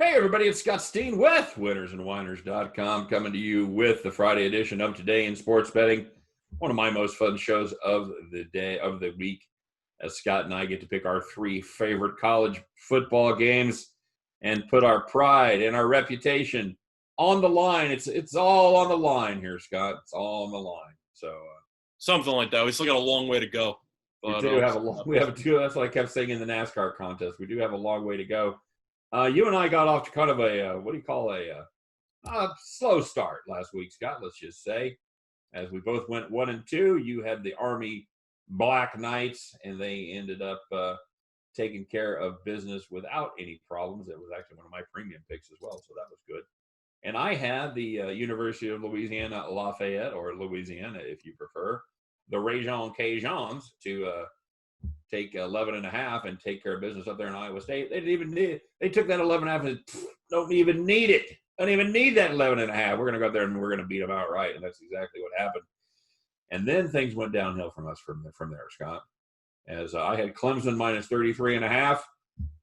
Hey, everybody, it's Scott Steen with winnersandwhiners.com coming to you with the Friday edition of Today in Sports Betting, one of my most fun shows of the day, of the week, as Scott and I get to pick our three favorite college football games and put our pride and our reputation on the line. It's all on the line here, Scott. It's all on the line. So Something like that. We still got a long way to go. we do have a long, we have a two. That's what I kept saying in the NASCAR contest. We do have a long way to go. You and I got off to kind of a what do you call a slow start last week, Scott. Let's just say, as we both went 1-2. You had the Army Black Knights, and they ended up taking care of business without any problems. It was actually one of my premium picks as well, so that was good. And I had the University of Louisiana Lafayette, or Louisiana, if you prefer, the Rajon Cajuns to take 11.5 and take care of business up there in Iowa State. They didn't even need it. They took that 11.5 and don't even need it. Don't even need that 11.5. We're going to go up there and we're going to beat them outright, and that's exactly what happened. And then things went downhill from us from there, Scott. As I had Clemson minus 33.5,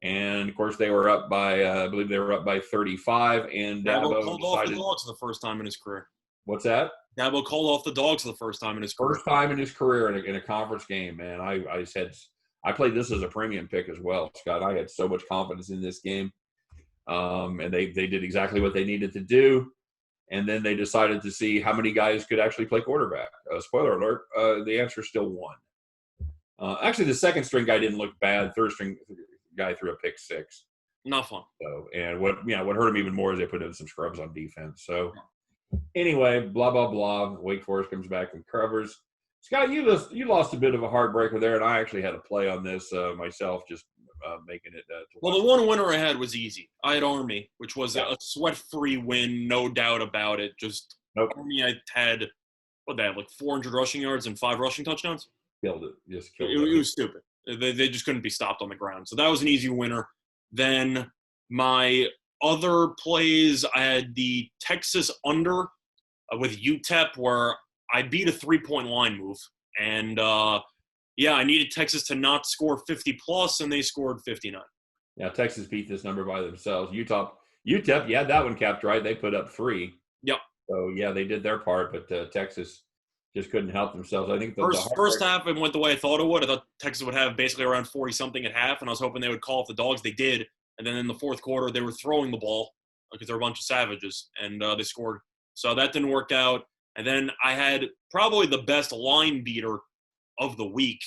and of course they were up by I believe they were up by 35. And Dabo called off the dogs for the first time in his career. What's that? Dabo called off the dogs for the first time in his career. First time in his career in a conference game, man. I said I played this as a premium pick as well, Scott. I had so much confidence in this game. And they did exactly what they needed to do. And then they decided to see how many guys could actually play quarterback. Spoiler alert, the answer is still one. Actually, the second string guy didn't look bad. Third string guy threw a pick six. Not fun. So, and what hurt him even more is they put in some scrubs on defense. So anyway, blah, blah, blah. Wake Forest comes back and covers. Scott, you lost a bit of a heartbreaker there, and I actually had a play on this myself, just making it. Well, the one winner I had was easy. I had Army, which was a sweat-free win, no doubt about it. Just Army, I had, they had like 400 rushing yards and 5 rushing touchdowns. Killed it. Just killed it. It was stupid. They just couldn't be stopped on the ground. So that was an easy winner. Then my other plays, I had the Texas under with UTEP, where I beat a 3-point line move. And, I needed Texas to not score 50-plus, and they scored 59. Yeah, Texas beat this number by themselves. UTEP, yeah, that one capped right. They put up 3. Yep. So, yeah, they did their part, but Texas just couldn't help themselves. I think the first half, it went the way I thought it would. I thought Texas would have basically around 40-something at half, and I was hoping they would call off the dogs. They did. And then in the fourth quarter, they were throwing the ball because they're a bunch of savages, and they scored. So that didn't work out. And then I had probably the best line beater of the week.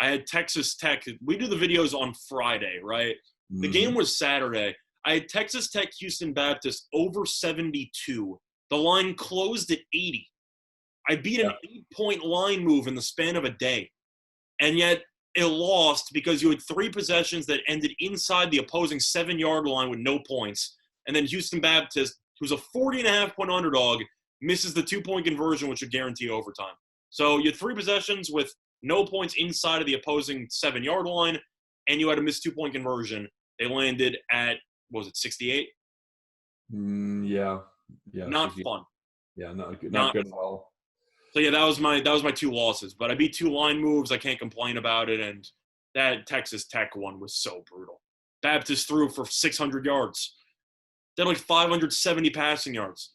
I had Texas Tech. We do the videos on Friday, right? Mm-hmm. The game was Saturday. I had Texas Tech, Houston Baptist over 72. The line closed at 80. I beat an 8-point line move in the span of a day. And yet it lost because you had 3 possessions that ended inside the opposing 7-yard line with no points. And then Houston Baptist, who's a 40.5-point underdog, misses the 2-point conversion, which would guarantee overtime. So you had 3 possessions with no points inside of the opposing 7-yard line, and you had a missed 2-point conversion. They landed at, 68? Yeah. Not 68. Fun. Yeah, not good at all. So yeah, that was my 2 losses. But I beat 2 line moves. I can't complain about it. And that Texas Tech one was so brutal. Baptist threw for 600 yards. They had like 570 passing yards.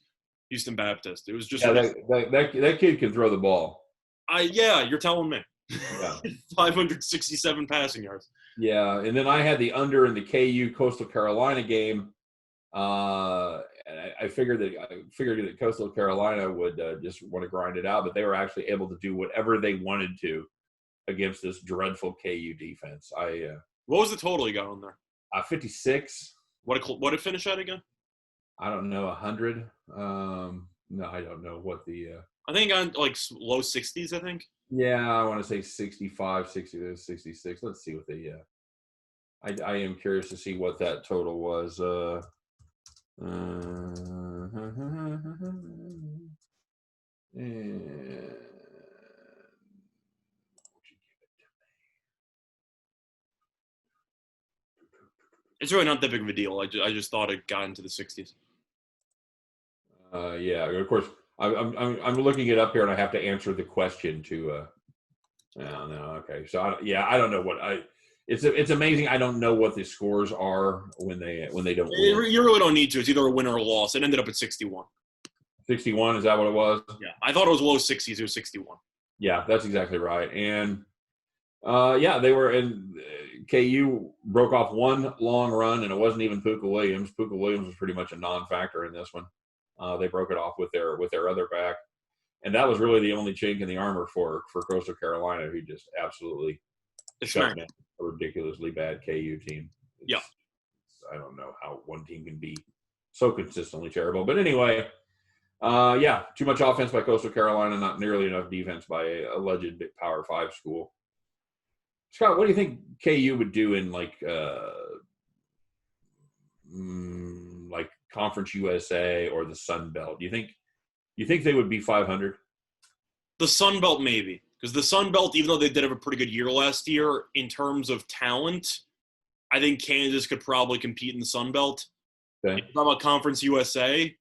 Houston Baptist. It was just that kid can throw the ball. You're telling me. Yeah. 567 passing yards. Yeah, and then I had the under in the KU Coastal Carolina game. I figured that Coastal Carolina would just want to grind it out, but they were actually able to do whatever they wanted to against this dreadful KU defense. What was the total you got on there? 56. What did it finish at again? I don't know, 100. No, I don't know what the. I think on like low 60s. I think. Yeah, I want to say 65, 60 to 66. Let's see what the. I am curious to see what that total was. It's really not that big of a deal. I just thought it got into the 60s. Yeah, of course. I'm looking it up here, and I have to answer the question to. No, okay. So I don't know what it's amazing. I don't know what the scores are when they don't win. You really don't need to. It's either a win or a loss. It ended up at 61. 61, is that what it was? Yeah, I thought it was low 60s. It was 61. Yeah, that's exactly right. And they were in. KU broke off one long run, and it wasn't even Puka Williams. Puka Williams was pretty much a non-factor in this one. They broke it off with their other back, and that was really the only chink in the armor for Coastal Carolina, who just absolutely shut down a ridiculously bad KU team. I don't know how one team can be so consistently terrible, but anyway. Too much offense by Coastal Carolina, not nearly enough defense by a alleged Power 5 school. Scott, what do you think KU would do in like Conference USA or the Sun Belt? Do you think they would be 500? The Sun Belt maybe, because the Sun Belt, even though they did have a pretty good year last year in terms of talent, I think Kansas could probably compete in the Sun Belt. Okay. If you talk about Conference USA,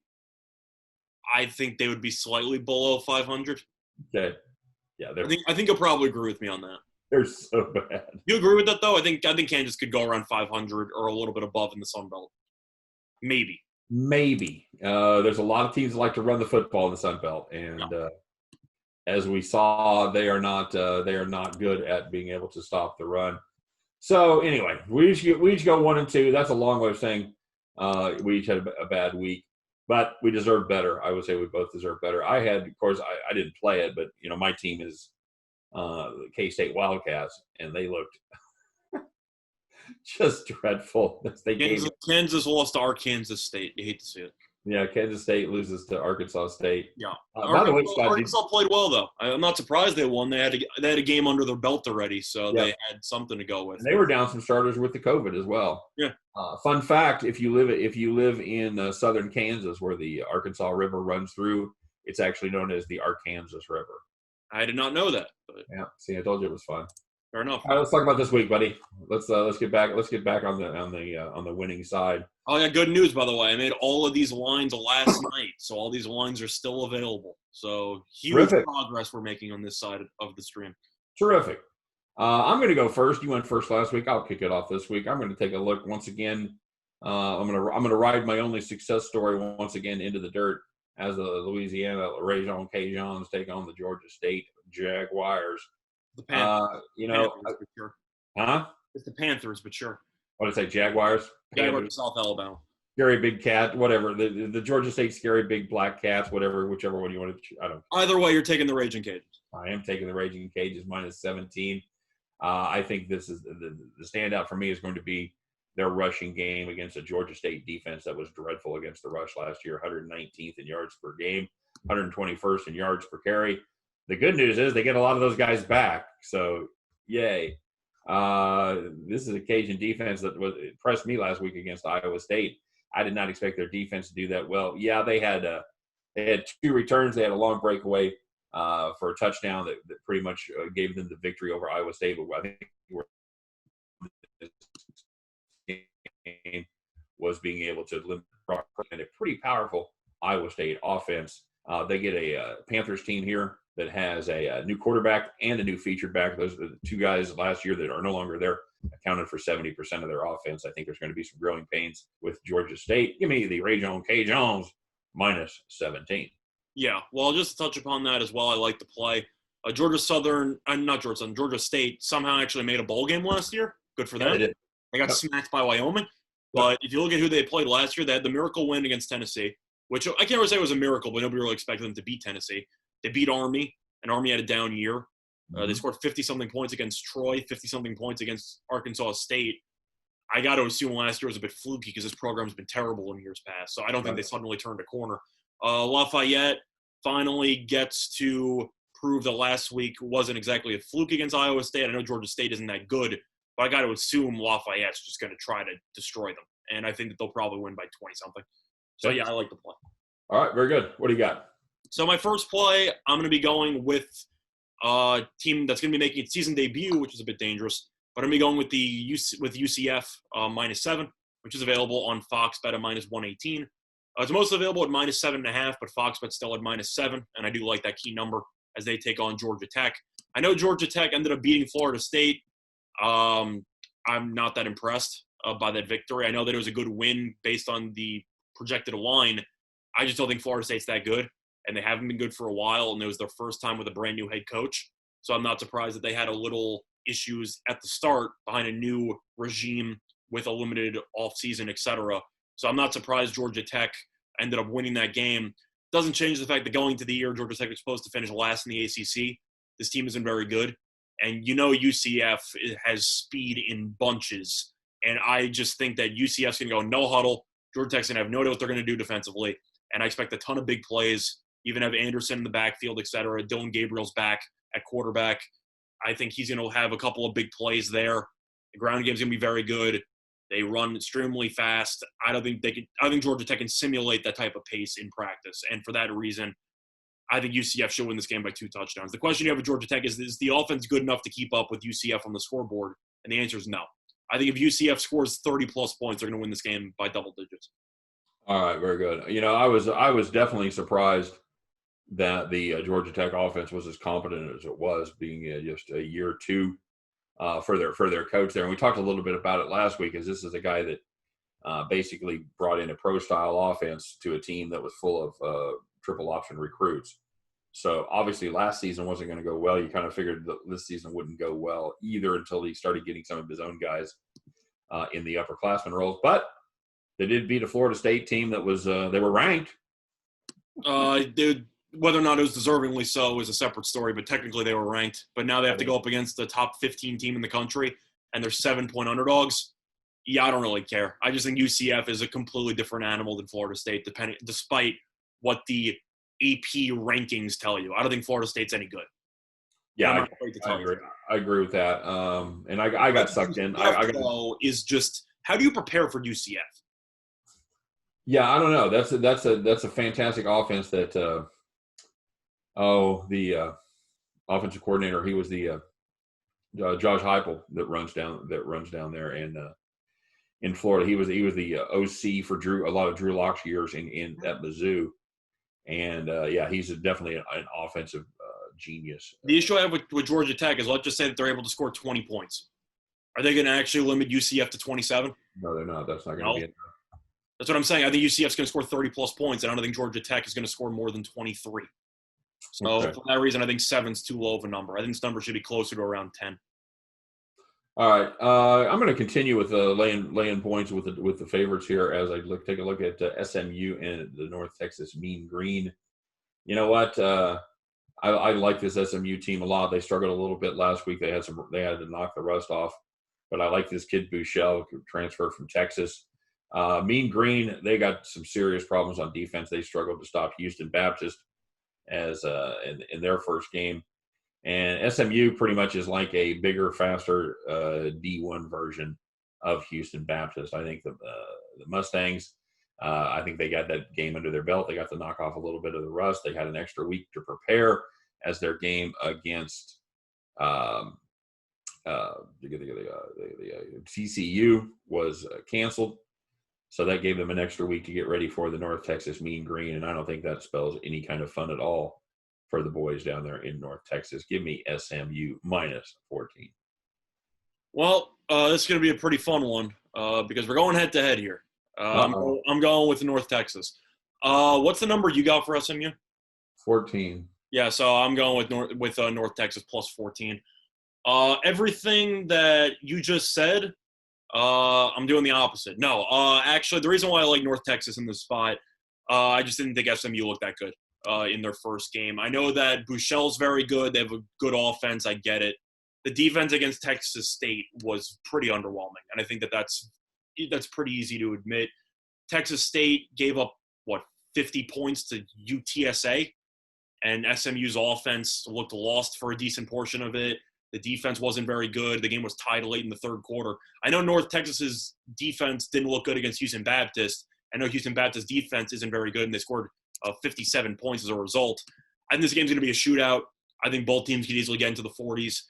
I think they would be slightly below 500. Okay. Yeah, I think you'll probably agree with me on that. They're so bad. You agree with that, though? I think Kansas could go around 500 or a little bit above in the Sun Belt. Maybe. There's a lot of teams that like to run the football in the Sun Belt, and as we saw, they are not good at being able to stop the run. So anyway, we each go 1 and 2. That's a long way of saying we each had a bad week. But we deserve better. I would say we both deserve better. I didn't play it, but my team is the K-State Wildcats, and they looked just dreadful. Kansas lost to Arkansas State. You hate to see it. Yeah, Kansas State loses to Arkansas State. Yeah. By the way, Scott, Arkansas played well, though. I'm not surprised they won. They had a game under their belt already, so they had something to go with. And they were down some starters with the COVID as well. Yeah. Fun fact: if you live in southern Kansas, where the Arkansas River runs through, it's actually known as the Arkansas River. I did not know that. But... Yeah. See, I told you it was fun. Fair enough. All right, let's talk about this week, buddy. Let's get back on the winning side. Oh yeah, good news, by the way. I made all of these lines last night, so all these lines are still available. So huge progress we're making on this side of the stream. Terrific. I'm going to go first. You went first last week. I'll kick it off this week. I'm going to take a look once again. I'm going to ride my only success story once again into the dirt as the Louisiana Rajon Cajuns take on the Georgia State Jaguars. The Panthers. Panthers, sure. Huh? It's the Panthers, but sure. What did I say? Jaguars? Jaguars, South Alabama. Scary big cat, whatever. The Georgia State scary big black cats, whatever, whichever one you want to. I don't. Either way, you're taking the Raging Cajuns. I am taking the Raging Cajuns minus 17. I think this is the standout for me is going to be their rushing game against a Georgia State defense that was dreadful against the rush last year, 119th in yards per game, 121st in yards per carry. The good news is they get a lot of those guys back, so yay. This is a Cajun defense that impressed me last week against Iowa State. I did not expect their defense to do that well. Yeah, they had 2 returns. They had a long breakaway for a touchdown that pretty much gave them the victory over Iowa State. But I think game was being able to limit and a pretty powerful Iowa State offense. They get a Panthers team here that has a new quarterback and a new featured back. Those are the 2 guys last year that are no longer there, accounted for 70% of their offense. I think there's going to be some growing pains with Georgia State. Give me the Rajon Cajuns minus 17. Yeah, well, just to touch upon that as well, I like the play. Georgia State somehow actually made a bowl game last year. Good for them. They did. They got smacked by Wyoming. But if you look at who they played last year, they had the miracle win against Tennessee, which I can't really say was a miracle, but nobody really expected them to beat Tennessee. They beat Army, and Army had a down year. They scored 50-something points against Troy, 50-something points against Arkansas State. I got to assume last year was a bit fluky because this program's been terrible in years past, so I don't think they suddenly turned a corner. Lafayette finally gets to prove that last week wasn't exactly a fluke against Iowa State. I know Georgia State isn't that good, but I got to assume Lafayette's just going to try to destroy them, and I think that they'll probably win by 20-something. So, yeah, I like the play. All right, very good. What do you got? So my first play, I'm going to be going with a team that's going to be making its season debut, which is a bit dangerous. But I'm going to be going with UCF minus 7, which is available on Fox Bet at minus 118. It's mostly available at minus 7.5, but Fox Bet still at minus 7, and I do like that key number as they take on Georgia Tech. I know Georgia Tech ended up beating Florida State. I I'm not that impressed by that victory. I know that it was a good win based on the projected line. I just don't think Florida State's that good, and they haven't been good for a while, and it was their first time with a brand new head coach. So I'm not surprised that they had a little issues at the start behind a new regime with a limited offseason, et cetera. So I'm not surprised Georgia Tech ended up winning that game. Doesn't change the fact that going into the year, Georgia Tech was supposed to finish last in the ACC. This team isn't very good. And you know UCF has speed in bunches. And I just think that UCF's going to go no huddle. Georgia Tech's going to have no idea what they're going to do defensively. And I expect a ton of big plays, even have Anderson in the backfield, et cetera. Dylan Gabriel's back at quarterback. I think he's going to have a couple of big plays there. The ground game's going to be very good. They run extremely fast. I think Georgia Tech can simulate that type of pace in practice. And for that reason, I think UCF should win this game by 2 touchdowns. The question you have with Georgia Tech is the offense good enough to keep up with UCF on the scoreboard? And the answer is no. I think if UCF scores 30-plus points, they're going to win this game by double digits. All right, very good. You know, I was definitely surprised that the Georgia Tech offense was as competent as it was, being just a year or two for their coach there. And we talked a little bit about it last week, as this is a guy that basically brought in a pro-style offense to a team that was full of triple option recruits. So obviously last season wasn't going to go well. You kind of figured that this season wouldn't go well either until he started getting some of his own guys in the upperclassmen roles. But they did beat a Florida State team that was they were ranked. Whether or not it was deservingly so is a separate story, but technically they were ranked. But now they have to go up against the top 15 team in the country, and they're 7-point underdogs. Yeah, I don't really care. I just think UCF is a completely different animal than Florida State, despite what the AP rankings tell you. I don't think Florida State's any good. Yeah, I agree with that. And I got sucked in. Is just, how do you prepare for UCF? Yeah, I don't know. That's a fantastic offense that the offensive coordinator, he was the Josh Heupel that runs down there in Florida. He was the OC for a lot of Drew Lock's years in at Mizzou. And he's definitely an offensive genius. The issue I have with Georgia Tech is, let's just say that they're able to score 20 points. Are they going to actually limit UCF to 27? No, they're not. That's not going to be it. That's what I'm saying. I think UCF's going to score 30-plus points, and I don't think Georgia Tech is going to score more than 23. So for that reason, I think 7's too low of a number. I think this number should be closer to around 10. All right, I'm going to continue with laying points with the favorites here as I take a look at SMU and the North Texas Mean Green. You know what? I like this SMU team a lot. They struggled a little bit last week. They had to knock the rust off, but I like this kid Buechele, transfer from Texas. Mean Green, they got some serious problems on defense. They struggled to stop Houston Baptist as in their first game. And SMU pretty much is like a bigger, faster D1 version of Houston Baptist. I think the Mustangs, I think they got that game under their belt. They got to knock off a little bit of the rust. They had an extra week to prepare as their game against TCU was canceled. So that gave them an extra week to get ready for the North Texas Mean Green. And I don't think that spells any kind of fun at all for the boys down there in North Texas. Give me SMU minus 14. Well, this is going to be a pretty fun one because we're going head-to-head here. I'm going with North Texas. What's the number you got for SMU? 14. Yeah, so I'm going with North Texas plus 14. Everything that you just said, I'm doing the opposite. No, actually, the reason why I like North Texas in this spot, I just didn't think SMU looked that good in their first game. I know that Buechele's very good. They have a good offense. I get it. The defense against Texas State was pretty underwhelming, and I think that's pretty easy to admit. Texas State gave up, 50 points to UTSA, and SMU's offense looked lost for a decent portion of it. The defense wasn't very good. The game was tied late in the third quarter. I know North Texas's defense didn't look good against Houston Baptist. I know Houston Baptist's defense isn't very good, and they scored 57 points as a result. I think this game's going to be a shootout. I think both teams could easily get into the 40s.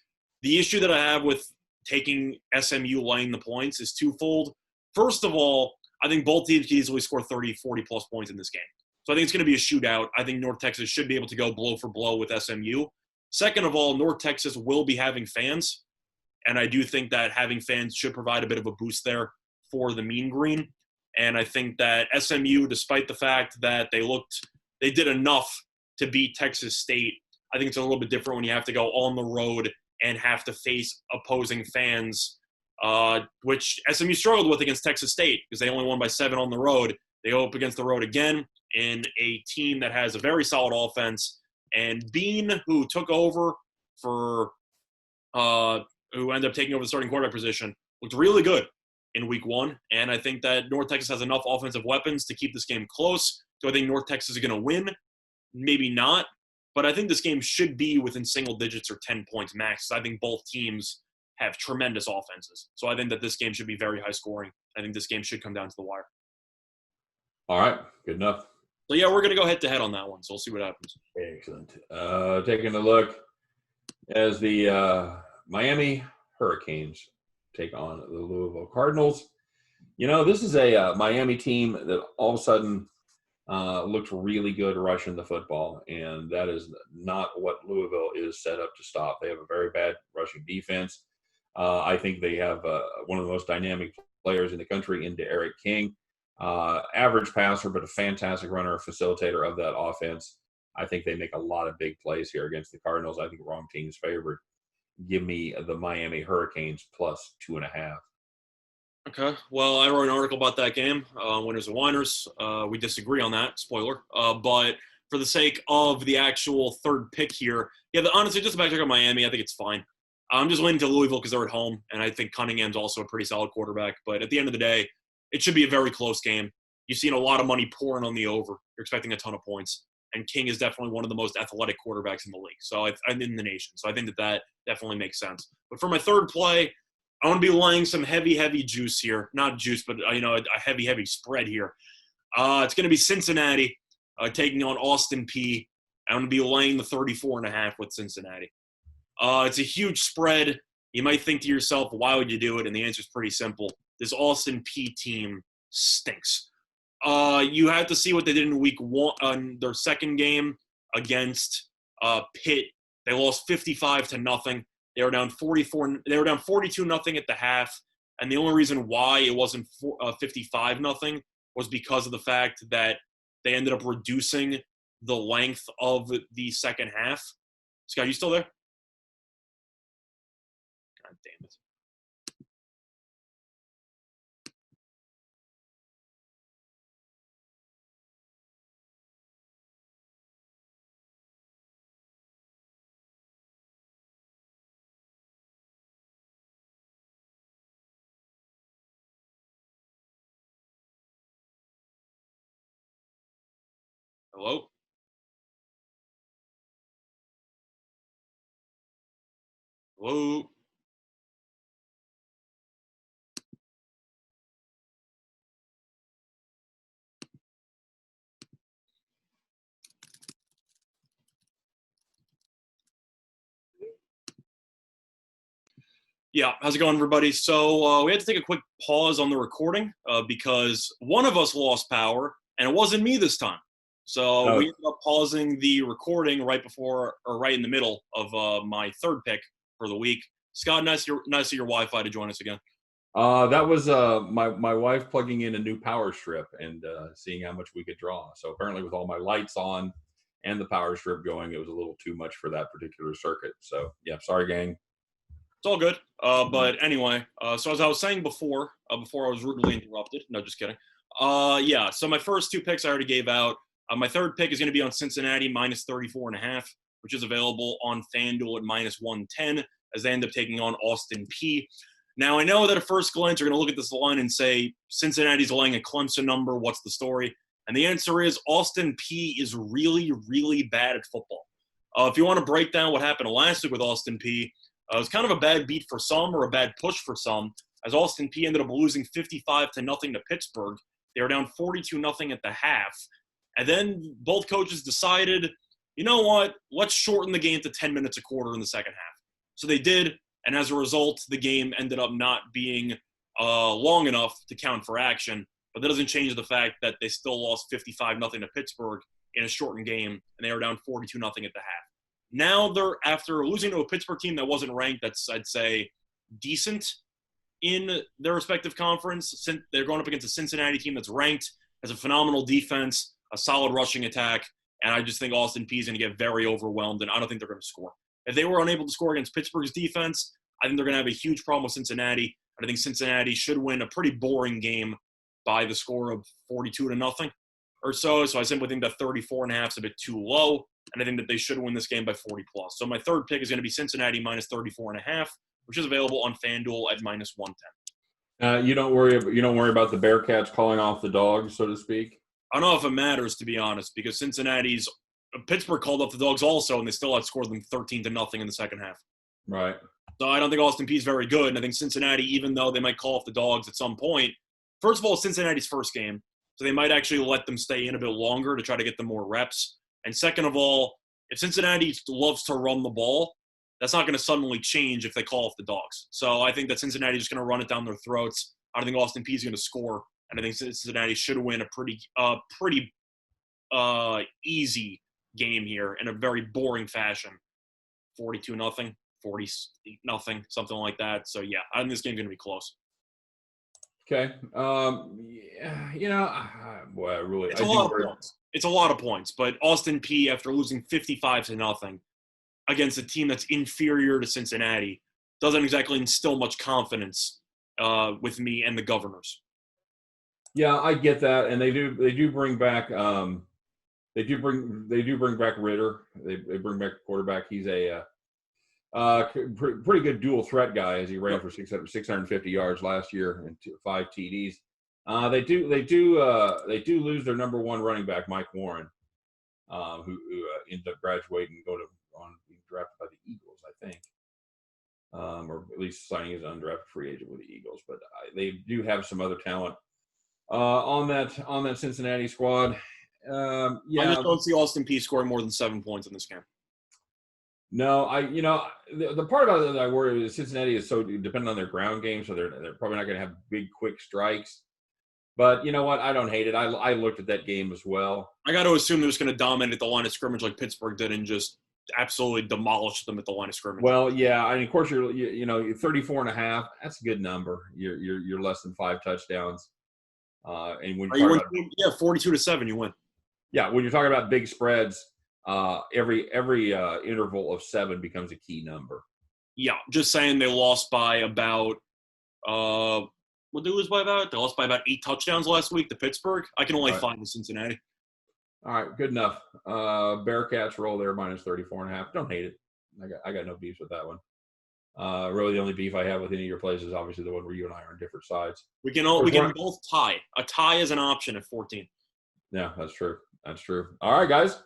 The issue that I have with taking SMU laying the points is twofold. First of all, I think both teams could easily score 30, 40-plus points in this game. So I think it's going to be a shootout. I think North Texas should be able to go blow for blow with SMU. Second of all, North Texas will be having fans, And I do think that having fans should provide a bit of a boost there for the Mean Green. And I think that SMU, despite the fact that they did enough to beat Texas State, I think it's a little bit different when you have to go on the road and have to face opposing fans, which SMU struggled with against Texas State because they only won by 7 on the road. They go up against the road again in a team that has a very solid offense. And Bean, who took over for who ended up taking over the starting quarterback position, looked really good in week 1. And I think that North Texas has enough offensive weapons to keep this game close. Do I think North Texas is going to win? Maybe not. But I think this game should be within single digits or 10 points max. I think both teams have tremendous offenses. So I think that this game should be very high scoring. I think this game should come down to the wire. All right. Good enough. So, yeah, we're going to go head-to-head on that one. So we'll see what happens. Excellent. Taking a look as the Miami Hurricanes take on the Louisville Cardinals. You know, this is a Miami team that all of a sudden looked really good rushing the football, and that is not what Louisville is set up to stop. They have a very bad rushing defense. I think they have one of the most dynamic players in the country in Eric King. Average passer, but a fantastic runner, facilitator of that offense. I think they make a lot of big plays here against the Cardinals. I think wrong team's favored. Give me the Miami Hurricanes plus 2.5. Okay. Well, I wrote an article about that game, winners and whiners. We disagree on that, spoiler. But for the sake of the actual third pick here, yeah, honestly, just to backtrack on Miami, I think it's fine. I'm just leaning to Louisville because they're at home, and I think Cunningham's also a pretty solid quarterback. But at the end of the day, it should be a very close game. You've seen a lot of money pouring on the over. You're expecting a ton of points. And King is definitely one of the most athletic quarterbacks in the league. So I'm in the nation. So I think that definitely makes sense. But for my third play, I want to be laying some heavy juice here. Not juice, but, a heavy spread here. It's going to be Cincinnati taking on Austin Peay. I'm going to be laying the 34.5 with Cincinnati. It's a huge spread. You might think to yourself, why would you do it? And the answer is pretty simple. This Austin Peay team stinks. You have to see what they did in week 1, their second game against Pitt. They lost 55-0. They were down 44. They were down 42-0 at the half, and the only reason why it wasn't 55-0 was because of the fact that they ended up reducing the length of the second half. Scott, you still there? God damn it. Hello? Hello? Yeah, how's it going, everybody? So we had to take a quick pause on the recording because one of us lost power, and it wasn't me this time. So we ended up pausing the recording right before or right in the middle of my third pick for the week. Scott, nice of your Wi-Fi to join us again. That was my wife plugging in a new power strip and seeing how much we could draw. So apparently with all my lights on and the power strip going, it was a little too much for that particular circuit. So, yeah, sorry, gang. It's all good. But anyway, so as I was saying before I was rudely interrupted. No, just kidding. Yeah, so my first two picks I already gave out. My third pick is going to be on Cincinnati minus 34.5, which is available on FanDuel at minus 110 as they end up taking on Austin Peay. Now, I know that at first glance you're going to look at this line and say, Cincinnati's laying a Clemson number. What's the story? And the answer is Austin Peay is really, really bad at football. If you want to break down what happened last week with Austin Peay, it was kind of a bad beat for some or a bad push for some, as Austin Peay ended up losing 55-0 to Pittsburgh. They were down 42-0 at the half. And then both coaches decided, you know what, let's shorten the game to 10 minutes a quarter in the second half. So they did, and as a result, the game ended up not being long enough to count for action. But that doesn't change the fact that they still lost 55-0 to Pittsburgh in a shortened game, and they were down 42-0 at the half. Now they're, after losing to a Pittsburgh team that wasn't ranked, that's, I'd say, decent in their respective conference. They're going up against a Cincinnati team that's ranked, has a phenomenal defense, a solid rushing attack, and I just think Austin Peay is going to get very overwhelmed, and I don't think they're going to score. If they were unable to score against Pittsburgh's defense, I think they're going to have a huge problem with Cincinnati. I think Cincinnati should win a pretty boring game by the score of 42-0 or so. So I simply think that 34.5 is a bit too low, and I think that they should win this game by 40+. So my third pick is going to be Cincinnati minus 34.5, which is available on FanDuel at minus 110. You don't worry about the Bearcats calling off the dogs, so to speak. I don't know if it matters, to be honest, because Pittsburgh called off the dogs also, and they still outscored them 13-0 in the second half. Right. So I don't think Austin Peay is very good, and I think Cincinnati, even though they might call off the dogs at some point, first of all, it's Cincinnati's first game, so they might actually let them stay in a bit longer to try to get them more reps. And second of all, if Cincinnati loves to run the ball, that's not going to suddenly change if they call off the dogs. So I think that Cincinnati is just going to run it down their throats. I don't think Austin Peay is going to score, and I think Cincinnati should win a pretty easy game here in a very boring fashion. 42-0, 40-0, something like that. So, yeah, I think this game's going to be close. Okay. Really, it's a lot of points. It's a lot of points, but Austin Peay, after losing 55-0 against a team that's inferior to Cincinnati, doesn't exactly instill much confidence with me and the Governors. Yeah, I get that, and they do bring back they do bring back Ritter. They bring back the quarterback. He's a pretty good dual threat guy, as he ran for 650 yards last year and 5 TDs. They do lose their number one running back, Mike Warren, who ended up graduating and being drafted by the Eagles, I think, or at least signing as an undrafted free agent with the Eagles. But they do have some other talent on that Cincinnati squad. I just don't see Austin Peay scoring more than 7 points in this game. No, the part about it that I worry is Cincinnati is so dependent on their ground game, so they're probably not going to have big, quick strikes. But you know what? I don't hate it. I looked at that game as well. I got to assume they're just going to dominate the line of scrimmage like Pittsburgh did and just absolutely demolish them at the line of scrimmage. Well, yeah, and of course you're 34.5. That's a good number. You're less than 5 touchdowns. And when you 42-7, you win. Yeah, when you're talking about big spreads, every interval of 7 becomes a key number. Yeah, just saying they lost by about what did they lose by about? They lost by about 8 touchdowns last week to Pittsburgh. I can only find with Cincinnati. All right, good enough. Bearcats roll there minus 34.5. Don't hate it. I got no beef with that one. Really, the only beef I have with any of your plays is obviously the one where you and I are on different sides. We can both tie. A tie is an option at 14. Yeah, that's true. That's true. All right, guys.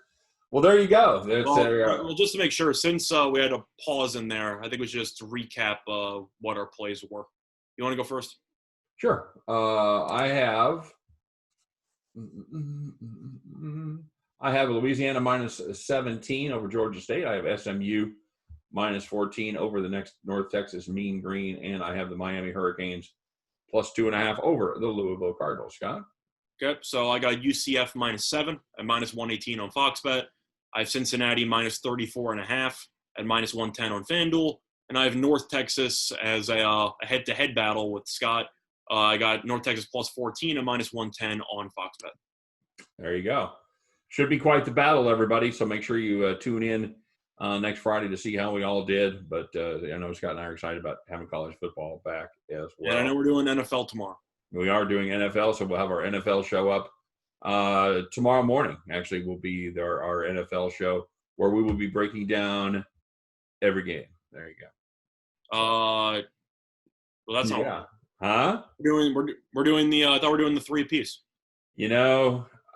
Well, there you go. Well, just to make sure, since we had a pause in there, I think we should just recap what our plays were. You want to go first? Sure. I have Louisiana minus 17 over Georgia State. I have SMU minus 14 over the next North Texas Mean Green, and I have the Miami Hurricanes plus 2.5 over the Louisville Cardinals. Scott? Okay, so I got UCF minus 7 at minus 118 on Fox Bet. I have Cincinnati minus 34.5 at minus 110 on FanDuel, and I have North Texas as a head-to-head battle with Scott. I got North Texas plus 14 and minus 110 on Fox Bet. There you go. Should be quite the battle, everybody. So make sure you tune in next Friday to see how we all did. But I know Scott and I are excited about having college football back as well. Yeah, I know we're doing NFL tomorrow. We are doing NFL, so we'll have our NFL show up tomorrow morning. Actually, will be our NFL show where we will be breaking down every game. There you go. Well, that's not. Yeah. Huh? We're doing the. I thought we're doing the 3-piece.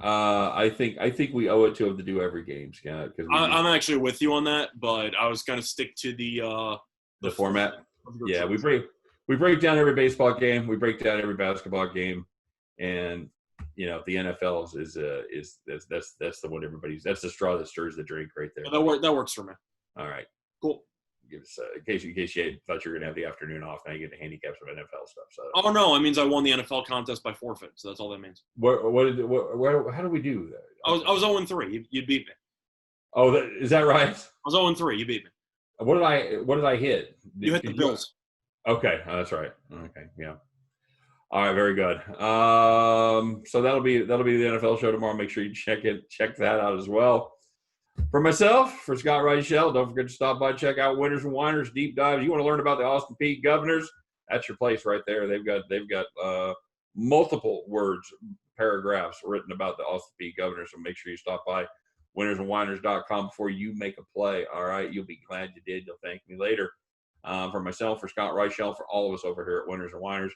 I think we owe it to him to do every game, Scott. Because I'm actually with you on that, but I was going to stick to the format. Yeah, we break down every baseball game, we break down every basketball game, and the NFL is that's the one that's the straw that stirs the drink right there. Yeah, that works for me. All right, cool. Give us in case you thought you were gonna have the afternoon off. Now you get the handicaps of NFL stuff. So. Oh no, it means I won the NFL contest by forfeit. So that's all that means. How do we do that? I was 0-3. You beat me. Oh, is that right? I was 0-3. You beat me. What did I hit? You hit the Bills. Okay, that's right. Okay, yeah. All right, very good. So that'll be the NFL show tomorrow. Make sure you check that out as well. For myself, for Scott Reichel, don't forget to stop by, check out Winners and Winers Deep Dives. You want to learn about the Austin Peay Governors? That's your place right there. They've got multiple paragraphs written about the Austin Peay Governors. So make sure you stop by winnersandwiners.com before you make a play. All right, you'll be glad you did. You'll thank me later. For myself, for Scott Reichel, for all of us over here at Winners and Winers,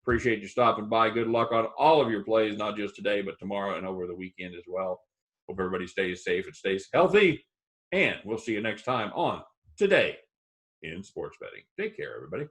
appreciate you stopping by. Good luck on all of your plays, not just today, but tomorrow and over the weekend as well. Hope everybody stays safe and stays healthy. And we'll see you next time on Today in Sports Betting. Take care, everybody.